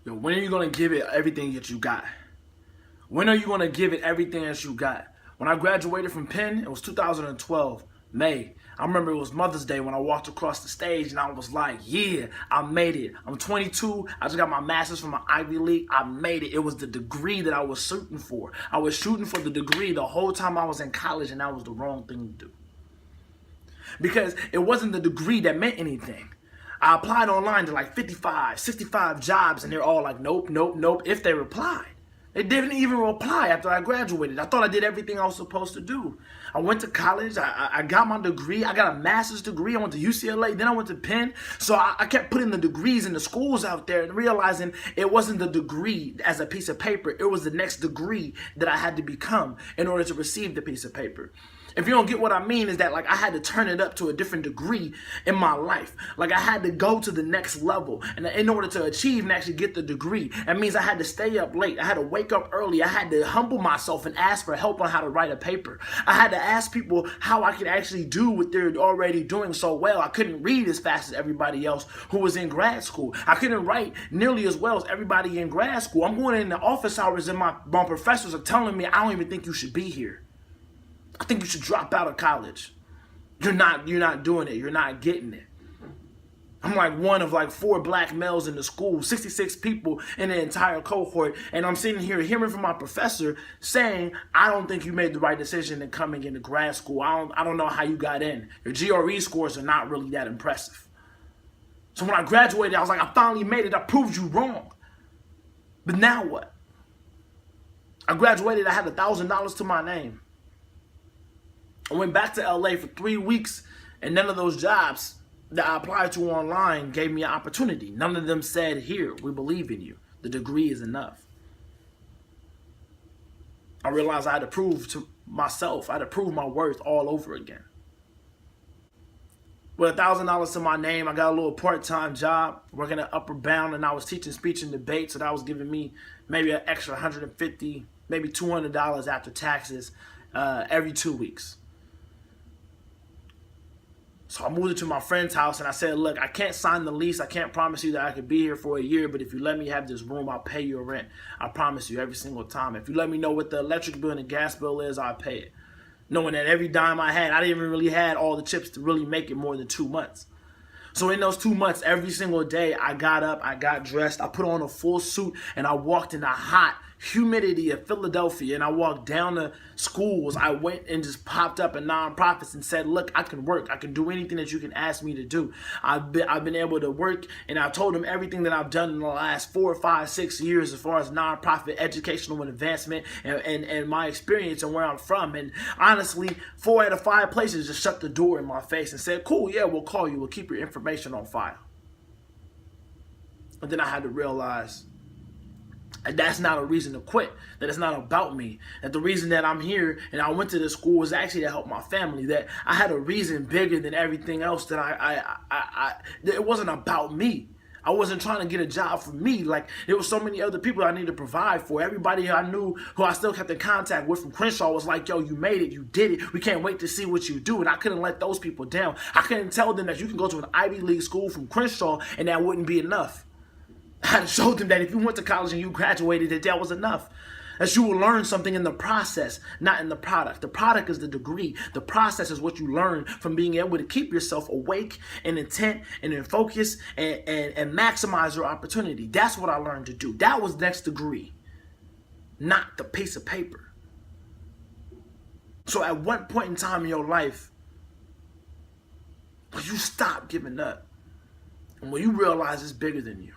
Yo, when are you going to give it everything that you got? When are you going to give it everything that you got? When I graduated from Penn, it was 2012, May. I remember it was Mother's Day when I walked across the stage and I was like, yeah, I made it. I'm 22. I just got my master's from my Ivy League. I made it. It was the degree that I was shooting for. I was shooting for the degree the whole time I was in college, and that was the wrong thing to do. Because it wasn't the degree that meant anything. I applied online to like 55, 65 jobs, and they're all like, nope, nope, nope, if they replied. They didn't even reply after I graduated. I thought I did everything I was supposed to do. I went to college. I got my degree. I got a master's degree. I went to UCLA. Then I went to Penn. So I kept putting the degrees in the schools out there and realizing it wasn't the degree as a piece of paper. It was the next degree that I had to become in order to receive the piece of paper. If you don't get what I mean, is that like I had to turn it up to a different degree in my life. Like I had to go to the next level, and in order to achieve and actually get the degree, that means I had to stay up late. I had to wake up early. I had to humble myself and ask for help on how to write a paper. I had to ask people how I could actually do what they're already doing so well. I couldn't read as fast as everybody else who was in grad school. I couldn't write nearly as well as everybody in grad school. I'm going in the office hours and my professors are telling me, I don't even think you should be here. I think you should drop out of college. You're not doing it. You're not getting it. I'm like one of like 4 black males in the school, 66 people in the entire cohort, and I'm sitting here hearing from my professor saying, I don't think you made the right decision in coming into grad school. I don't know how you got in. Your GRE scores are not really that impressive. So when I graduated, I was like, I finally made it. I proved you wrong. But now what? I graduated, I had $1,000 to my name. I went back to LA for 3 weeks, and none of those jobs that I applied to online gave me an opportunity. None of them said, here, we believe in you. The degree is enough. I realized I had to prove to myself, I had to prove my worth all over again. With $1,000 to my name, I got a little part-time job working at Upper Bound, and I was teaching speech and debate, so that was giving me maybe an extra $150, maybe $200 after taxes every 2 weeks. So I moved into my friend's house and I said, look, I can't sign the lease. I can't promise you that I could be here for a year, but if you let me have this room, I'll pay your rent. I promise you every single time. If you let me know what the electric bill and the gas bill is, I'll pay it. Knowing that every dime I had, I didn't even really had all the chips to really make it more than 2 months. So in those 2 months, every single day, I got up, I got dressed, I put on a full suit, and I walked in the hot humidity of Philadelphia, and I walked down to schools. I went and just popped up in nonprofits and said, look, I can work. I can do anything that you can ask me to do. I've been able to work, and I told them everything that I've done in the last 4, 5, 6 years as far as nonprofit, educational, and advancement, and my experience and where I'm from. And honestly, 4 out of 5 places just shut the door in my face and said, cool, yeah, we'll call you. We'll keep your information on file. And then I had to realize and that's not a reason to quit, that it's not about me, that the reason that I'm here and I went to this school was actually to help my family, that I had a reason bigger than everything else, that it wasn't about me. I wasn't trying to get a job for me. Like, there were so many other people I needed to provide for. Everybody I knew who I still kept in contact with from Crenshaw was like, yo, you made it, you did it. We can't wait to see what you do. And I couldn't let those people down. I couldn't tell them that you can go to an Ivy League school from Crenshaw and that wouldn't be enough. I had to show them that if you went to college and you graduated, that was enough. That you will learn something in the process, not in the product. The product is the degree. The process is what you learn from being able to keep yourself awake and intent and in focus and maximize your opportunity. That's what I learned to do. That was next degree, not the piece of paper. So at one point in time in your life, when you stop giving up and when you realize it's bigger than you,